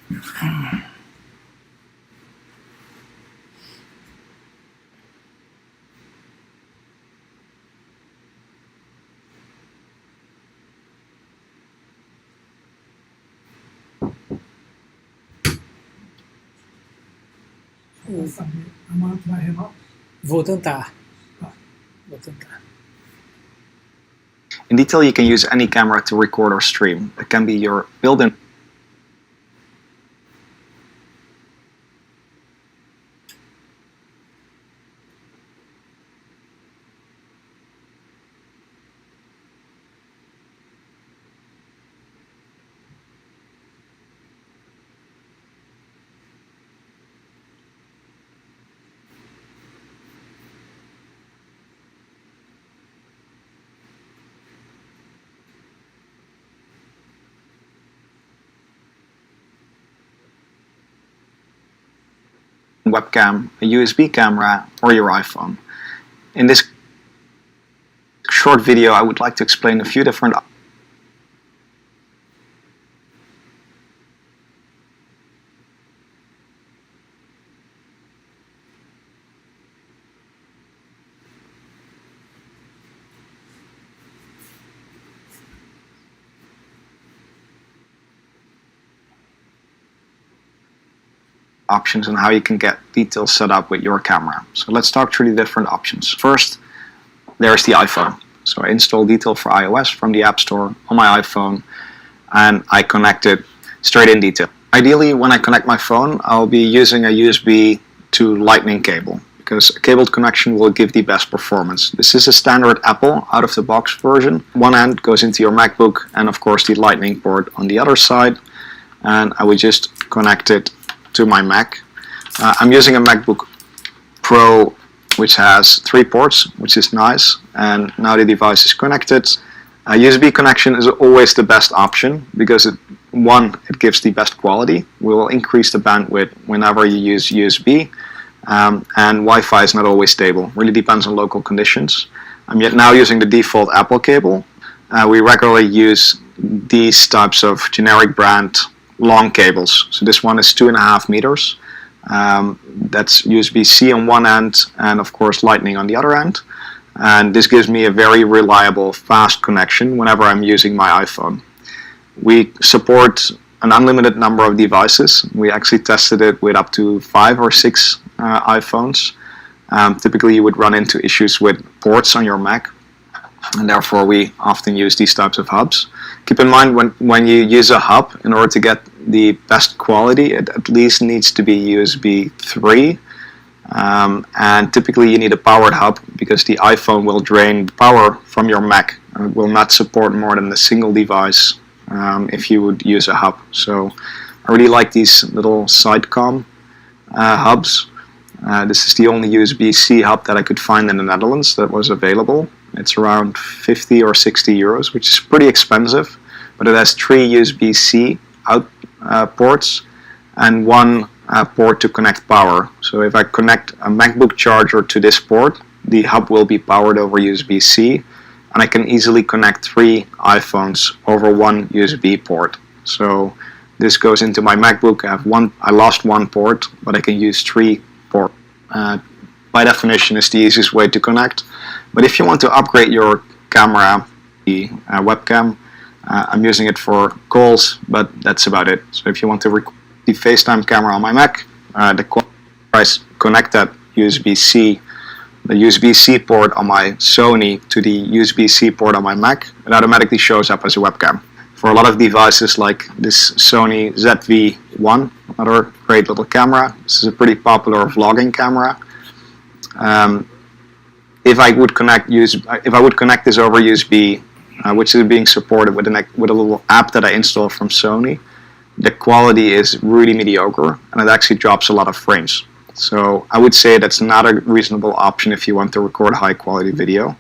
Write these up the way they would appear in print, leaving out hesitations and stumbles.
Vou tentar. Vou tentar. In detail, you can use any camera to record or stream. It can be your built-in webcam, a USB camera, or your iPhone. In this short video, I would like to explain a few different options on how you can get details set up with your camera. So let's talk through the different options. First, there's the iPhone. So I install Detail for iOS from the App Store on my iPhone, and I connect it straight in Detail. Ideally, when I connect my phone, I'll be using a USB to Lightning cable, because a cabled connection will give the best performance. This is a standard Apple out-of-the-box version. One end goes into your MacBook, and of course the Lightning port on the other side, and I would just connect it to my Mac. I'm using a MacBook Pro which has 3 ports, which is nice, and now the device is connected. A USB connection is always the best option because it gives the best quality. We will increase the bandwidth whenever you use USB, and Wi-Fi is not always stable. Really depends on local conditions. I'm yet now using the default Apple cable. We regularly use these types of generic brand long cables. So this one is 2.5 meters. That's USB-C on one end and of course Lightning on the other end. And this gives me a very reliable, fast connection whenever I'm using my iPhone. We support an unlimited number of devices. We actually tested it with up to 5 or 6 iPhones. Typically you would run into issues with ports on your Mac, and therefore we often use these types of hubs. Keep in mind when you use a hub, in order to get the best quality, it at least needs to be USB 3. And typically you need a powered hub because the iPhone will drain power from your Mac. It will not support more than a single device if you would use a hub. So I really like these little Sidecom hubs. This is the only USB-C hub that I could find in the Netherlands that was available. It's around 50 or 60 euros, which is pretty expensive, but it has 3 USB-C out ports and 1 port to connect power. So if I connect a MacBook charger to this port, the hub will be powered over USB-C, and I can easily connect 3 iPhones over 1 USB port. So this goes into my MacBook. I lost 1 port, but I can use 3 ports. By definition, is the easiest way to connect. But if you want to upgrade your camera, the webcam, I'm using it for calls, but that's about it. So if you want to record the FaceTime camera on my Mac, I connect that USB-C, the USB-C port on my Sony to the USB-C port on my Mac. It automatically shows up as a webcam. For a lot of devices like this Sony ZV-1, another great little camera. This is a pretty popular vlogging camera. If I would connect this over USB, which is being supported with a little app that I installed from Sony, the quality is really mediocre and it actually drops a lot of frames. So I would say that's not a reasonable option if you want to record high quality video.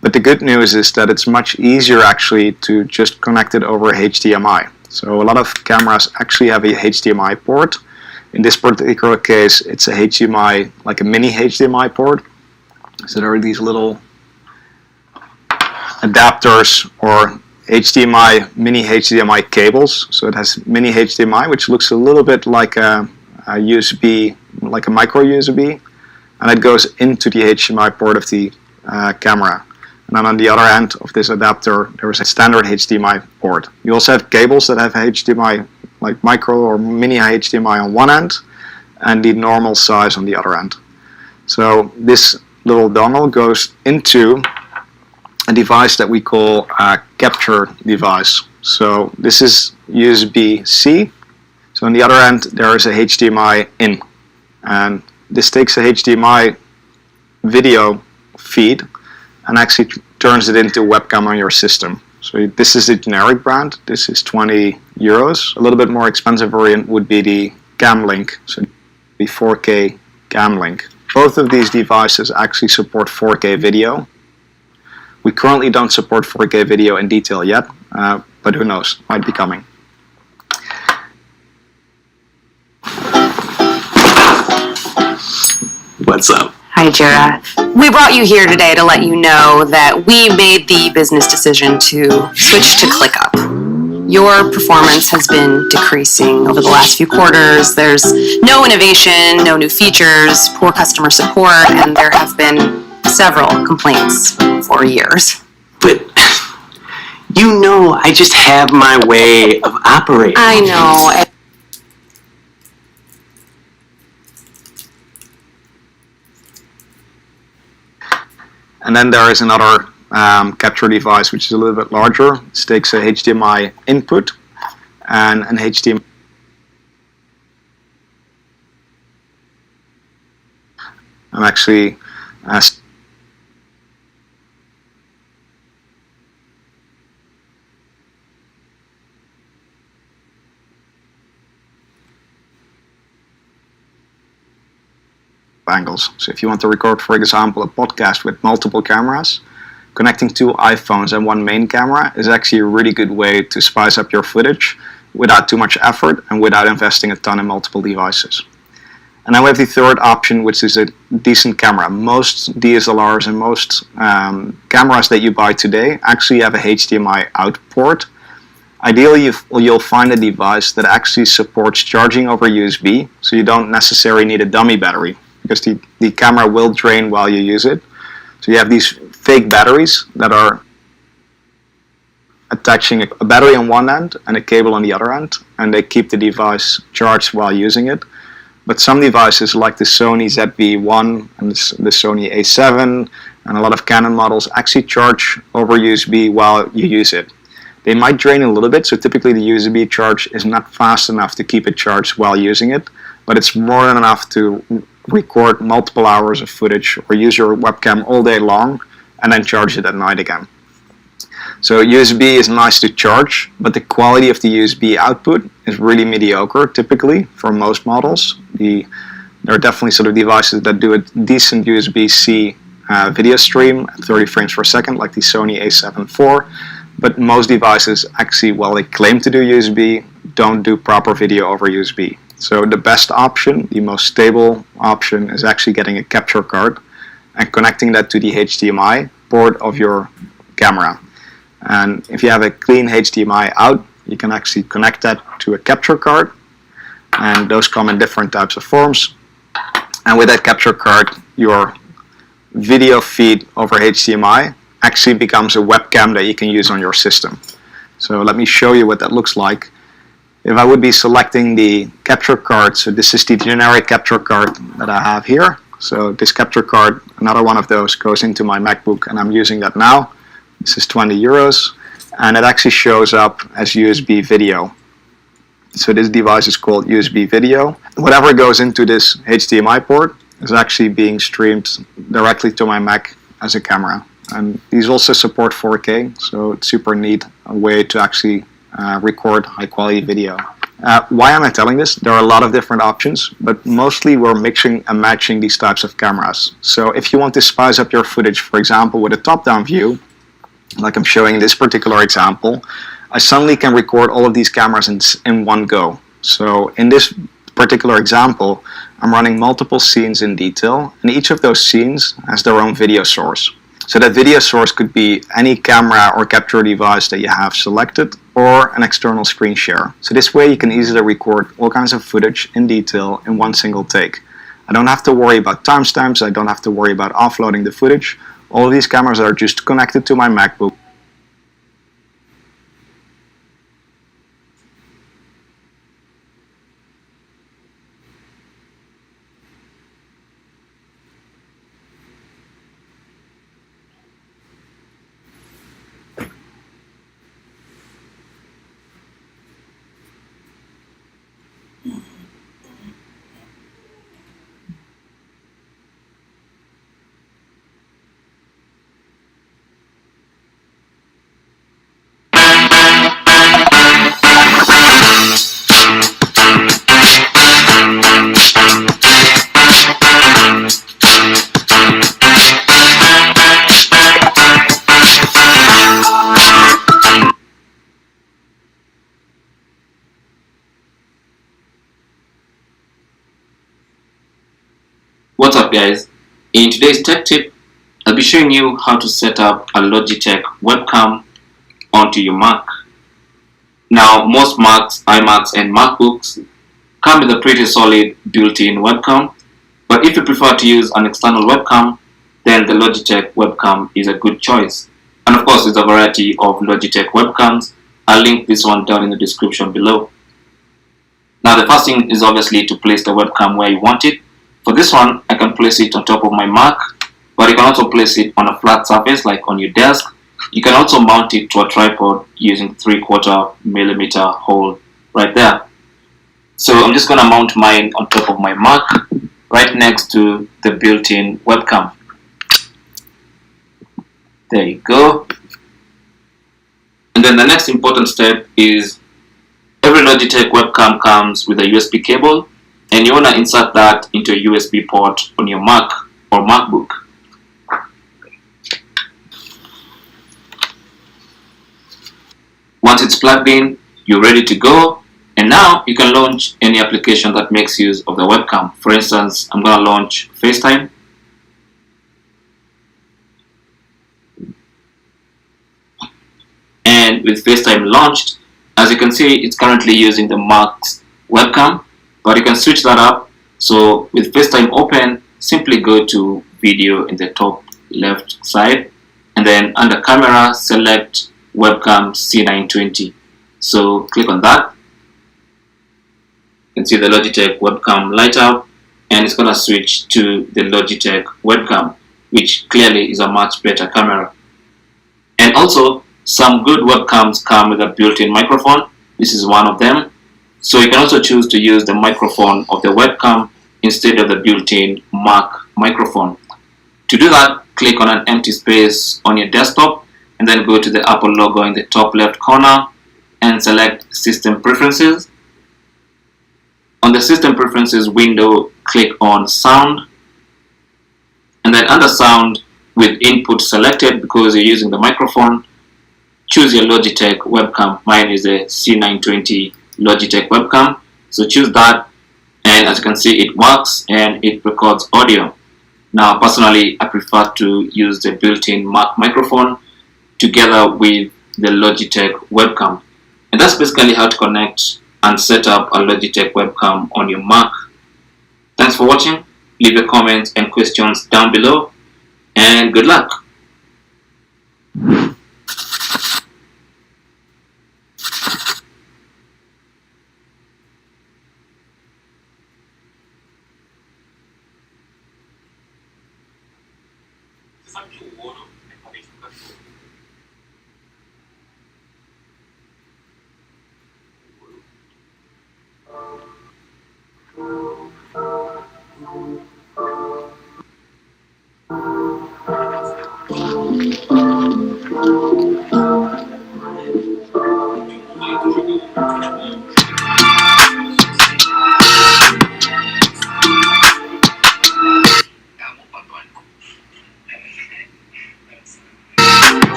But the good news is that it's much easier actually to just connect it over HDMI. So a lot of cameras actually have a HDMI port. In this particular case, it's a HDMI, like a mini HDMI port. So there are these little adapters or HDMI, mini HDMI cables. So it has mini HDMI, which looks a little bit like a USB, like a micro USB, and it goes into the HDMI port of the camera. And then on the other end of this adapter, there is a standard HDMI port. You also have cables that have HDMI, like micro or mini HDMI on one end, and the normal size on the other end. So this little dongle goes into a device that we call a capture device. So this is USB-C. So on the other end there is a HDMI in, and this takes a HDMI video feed and actually turns it into a webcam on your system. So this is the generic brand. This is €20. A little bit more expensive variant would be the CamLink, so the 4K CamLink. Both of these devices actually support 4K video. We currently don't support 4K video in detail yet, but who knows, might be coming. What's up? Hi, Jira. We brought you here today to let you know that we made the business decision to switch to ClickUp. Your performance has been decreasing over the last few quarters. There's no innovation, no new features, poor customer support, and there have been several complaints for years. But you know I just have my way of operating. I know. And then there is another capture device which is a little bit larger. It takes a HDMI input and an HDMI. I'm actually angles. So if you want to record, for example, a podcast with multiple cameras, connecting two iPhones and one main camera is actually a really good way to spice up your footage without too much effort and without investing a ton in multiple devices. And then we have the third option, which is a decent camera. Most DSLRs and most cameras that you buy today actually have a HDMI out port. Ideally, you'll find a device that actually supports charging over USB, so you don't necessarily need a dummy battery, because the camera will drain while you use it. So you have these fake batteries that are attaching a battery on one end and a cable on the other end, and they keep the device charged while using it. But some devices like the Sony ZV-1 and the Sony A7 and a lot of Canon models actually charge over USB while you use it. They might drain a little bit, so typically the USB charge is not fast enough to keep it charged while using it, but it's more than enough to record multiple hours of footage or use your webcam all day long and then charge it at night again. So USB is nice to charge, but the quality of the USB output is really mediocre typically for most models. There are definitely sort of devices that do a decent USB-C video stream at 30 frames per second, like the Sony A7 IV, but most devices actually, while they claim to do USB, don't do proper video over USB. So the best option, the most stable option, is actually getting a capture card and connecting that to the HDMI port of your camera. And if you have a clean HDMI out, you can actually connect that to a capture card, and those come in different types of forms. And with that capture card, your video feed over HDMI actually becomes a webcam that you can use on your system. So let me show you what that looks like. If I would be selecting the capture card, so this is the generic capture card that I have here. So this capture card, another one of those, goes into my MacBook, and I'm using that now. This is €20, and it actually shows up as USB video. So this device is called USB video. Whatever goes into this HDMI port is actually being streamed directly to my Mac as a camera. And these also support 4K, so it's super neat, a way to actually record high quality video. Why am I telling this? There are a lot of different options, but mostly we're mixing and matching these types of cameras. So if you want to spice up your footage, for example, with a top-down view, like I'm showing in this particular example, I suddenly can record all of these cameras in one go. So in this particular example, I'm running multiple scenes in detail, and each of those scenes has their own video source. So that video source could be any camera or capture device that you have selected, or an external screen share. So this way you can easily record all kinds of footage in detail in one single take. I don't have to worry about timestamps, I don't have to worry about offloading the footage. All of these cameras are just connected to my MacBook. What's up guys? In today's tech tip, I'll be showing you how to set up a Logitech webcam onto your Mac. Now most Macs, iMacs and MacBooks come with a pretty solid built-in webcam, but if you prefer to use an external webcam, then the Logitech webcam is a good choice. And of course there's a variety of Logitech webcams. I'll link this one down in the description below. Now the first thing is obviously to place the webcam where you want it. For this one, I can place it on top of my Mac, but you can also place it on a flat surface like on your desk. You can also mount it to a tripod using 3/4mm hole right there. So I'm just going to mount mine on top of my Mac right next to the built-in webcam. There you go. And then the next important step is every Logitech webcam comes with a USB cable, and you want to insert that into a USB port on your Mac or MacBook. Once it's plugged in, you're ready to go, and now you can launch any application that makes use of the webcam. For instance, I'm going to launch FaceTime. And with FaceTime launched, as you can see, it's currently using the Mac's webcam. But you can switch that up. So with FaceTime open, simply go to video in the top left side, and then under camera, select webcam C920. So click on that. You can see the Logitech webcam light up, and it's going to switch to the Logitech webcam, which clearly is a much better camera. And also, some good webcams come with a built-in microphone. This is one of them. So you can also choose to use the microphone of the webcam instead of the built-in Mac microphone. To do that, click on an empty space on your desktop and then go to the Apple logo in the top left corner and select System Preferences. On the System Preferences window, click on Sound, and then under Sound, with input selected because you're using the microphone, choose your Logitech webcam. Mine is a C920 Logitech webcam, so choose that, and as you can see, it works and it records audio. Now personally, I prefer to use the built-in Mac microphone together with the Logitech webcam, and that's basically how to connect and set up a Logitech webcam on your Mac. Thanks for watching. Leave your comments and questions down below, and good luck.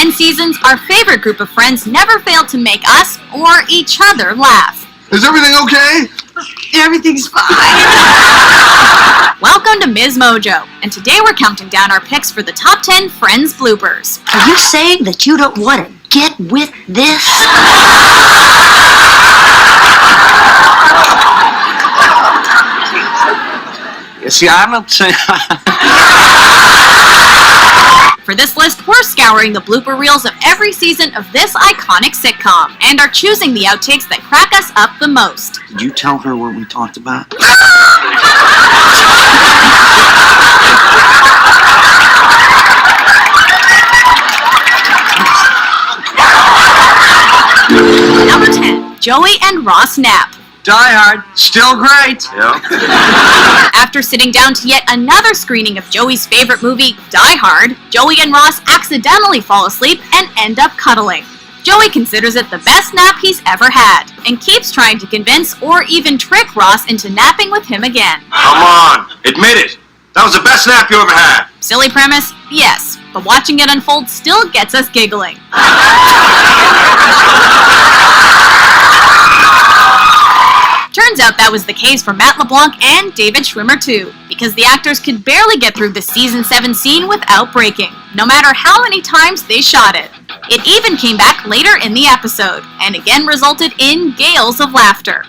10 seasons, our favorite group of friends never failed to make us or each other laugh. Is everything okay? Everything's fine. Welcome to Ms. Mojo, and today we're counting down our picks for the top 10 Friends bloopers. Are you saying that you don't want to get with this? You see, I'm not saying... For this list, we're scouring the blooper reels of every season of this iconic sitcom, and are choosing the outtakes that crack us up the most. Did you tell her what we talked about? Number 10, Joey and Ross nap. Die Hard, still great. Yeah. After sitting down to yet another screening of Joey's favorite movie, Die Hard, Joey and Ross accidentally fall asleep and end up cuddling. Joey considers it the best nap he's ever had, and keeps trying to convince or even trick Ross into napping with him again. Come on, admit it. That was the best nap you ever had. Silly premise? Yes, but watching it unfold still gets us giggling. Turns out that was the case for Matt LeBlanc and David Schwimmer too, because the actors could barely get through the season 7 scene without breaking, no matter how many times they shot it. It even came back later in the episode, and again resulted in gales of laughter.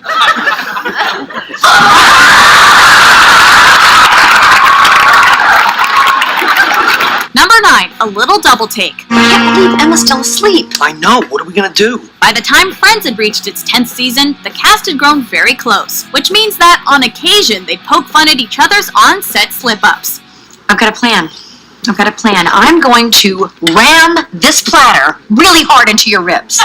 Number 9, a little double take. I can't believe Emma's still asleep. I know, what are we gonna do? By the time Friends had reached its 10th season, the cast had grown very close, which means that on occasion they'd poke fun at each other's on-set slip-ups. I've got a plan. I'm going to ram this platter really hard into your ribs.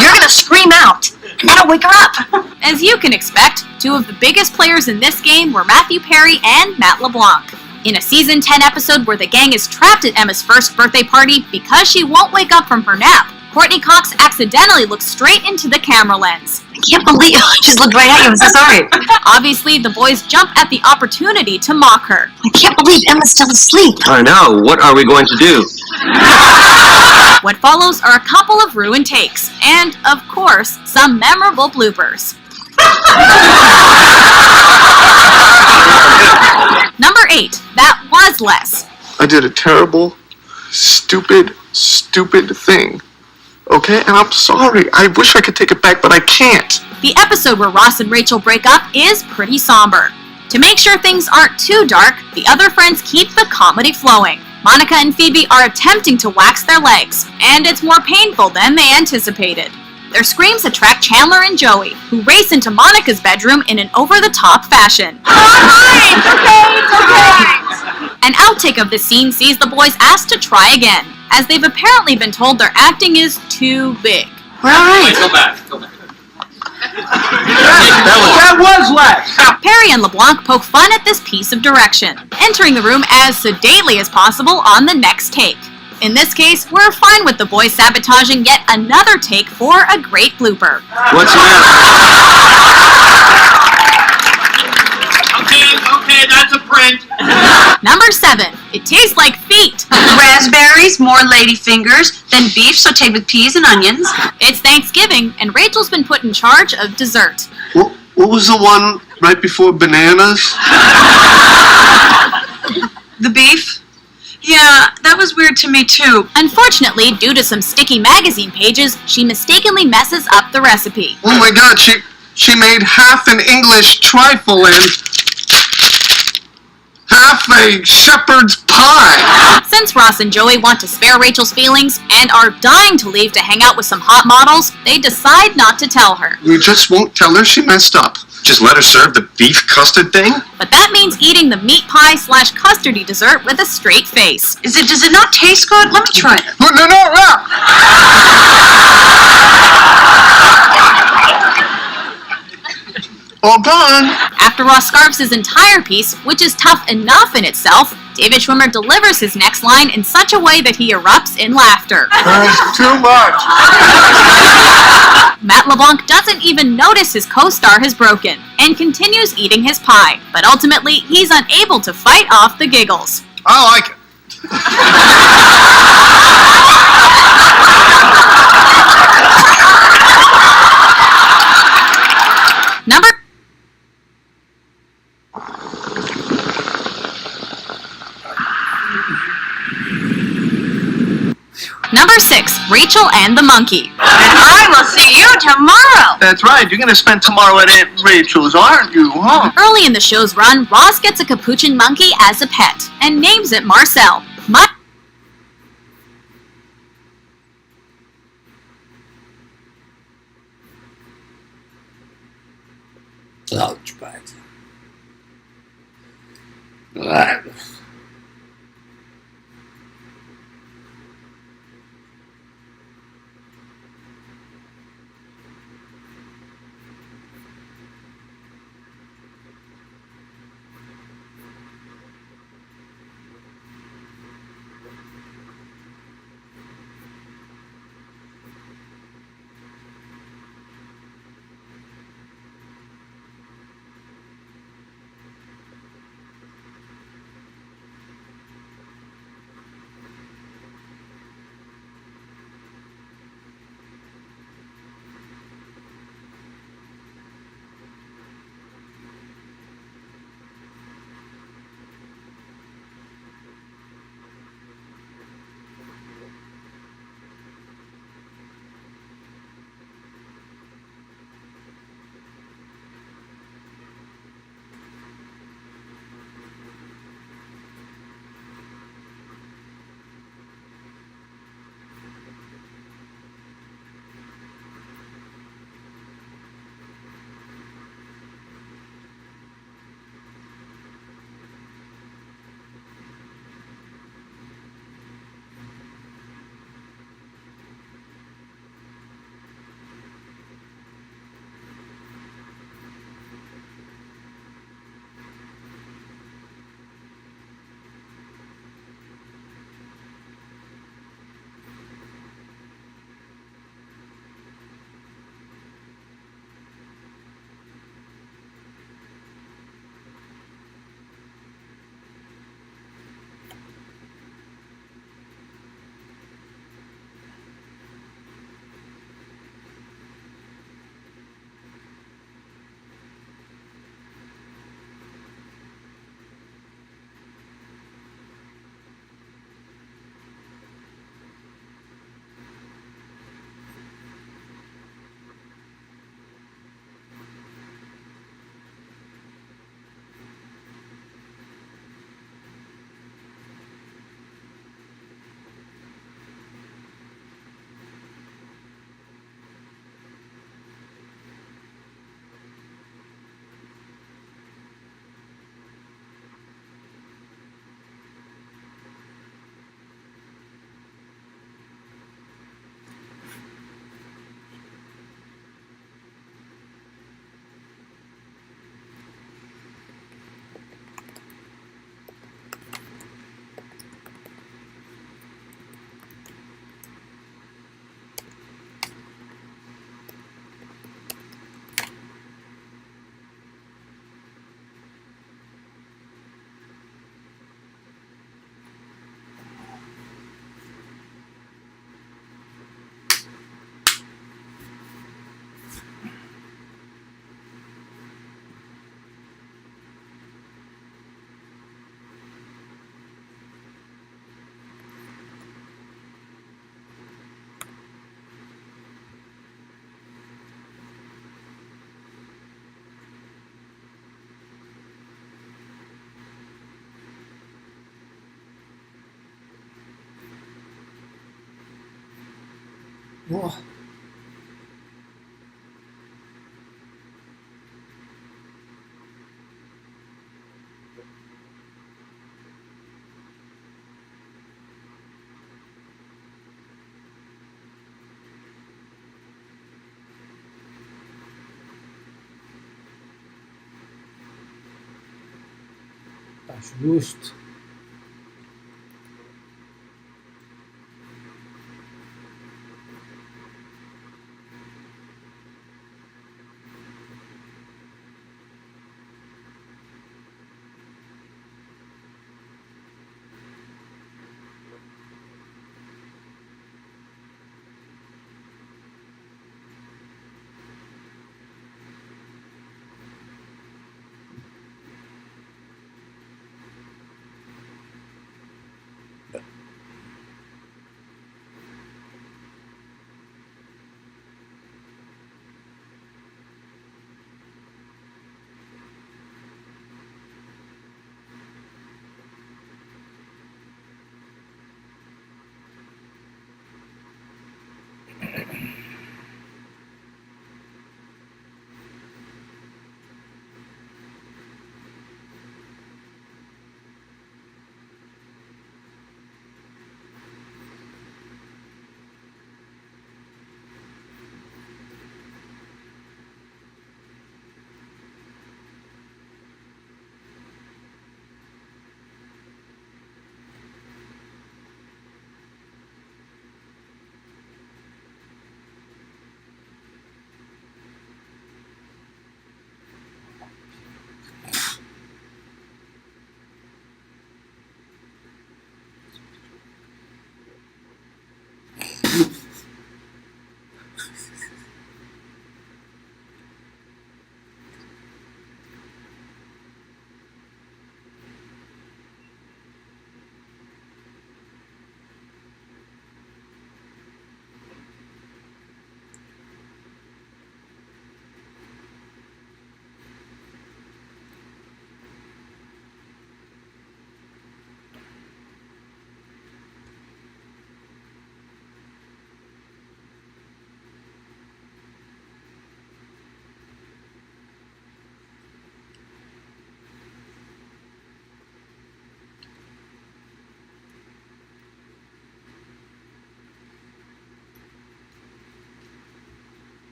You're going to scream out, and that'll wake her up. As you can expect, two of the biggest players in this game were Matthew Perry and Matt LeBlanc. In a season 10 episode where the gang is trapped at Emma's first birthday party because she won't wake up from her nap, Courtney Cox accidentally looks straight into the camera lens. I can't believe I just looked right at you. I'm so sorry. Obviously, the boys jump at the opportunity to mock her. I can't believe Emma's still asleep. I know, what are we going to do? What follows are a couple of ruined takes, and, of course, some memorable bloopers. Number 8, that was less. I did a terrible, stupid thing. Okay, and I'm sorry. I wish I could take it back, but I can't. The episode where Ross and Rachel break up is pretty somber. To make sure things aren't too dark, the other friends keep the comedy flowing. Monica and Phoebe are attempting to wax their legs, and it's more painful than they anticipated. Their screams attract Chandler and Joey, who race into Monica's bedroom in an over-the-top fashion. It's okay. An outtake of the scene sees the boys asked to try again, as they've apparently been told their acting is too big. We're all right. Go back. That was less. Perry and LeBlanc poke fun at this piece of direction, entering the room as sedately as possible on the next take. In this case, we're fine with the boys sabotaging yet another take for a great blooper. What's the matter? Okay, that's a print. Number 7, it tastes like feet. Raspberries, more lady fingers, then beef sauteed with peas and onions. It's Thanksgiving, and Rachel's been put in charge of dessert. What was the one right before bananas? The beef? Yeah, that was weird to me too. Unfortunately, due to some sticky magazine pages, she mistakenly messes up the recipe. Oh my God, she made half an English trifle and half a shepherd's pie. Since Ross and Joey want to spare Rachel's feelings and are dying to leave to hang out with some hot models, they decide not to tell her. You just won't tell her she messed up. Just let her serve the beef custard thing? But that means eating the meat pie / custardy dessert with a straight face. Does it not taste good? Let me try it. No. All gone. After Ross scarfs his entire piece, which is tough enough in itself, David Schwimmer delivers his next line in such a way that he erupts in laughter. That's too much. Matt LeBlanc doesn't even notice his co-star has broken, and continues eating his pie, but ultimately he's unable to fight off the giggles. I like it. 6, Rachel and the Monkey. And I will see you tomorrow. That's right. You're gonna spend tomorrow at Aunt Rachel's, aren't you, huh? Early in the show's run, Ross gets a capuchin monkey as a pet and names it Marcel. Launchpad. Right. Whoa. Acho justo.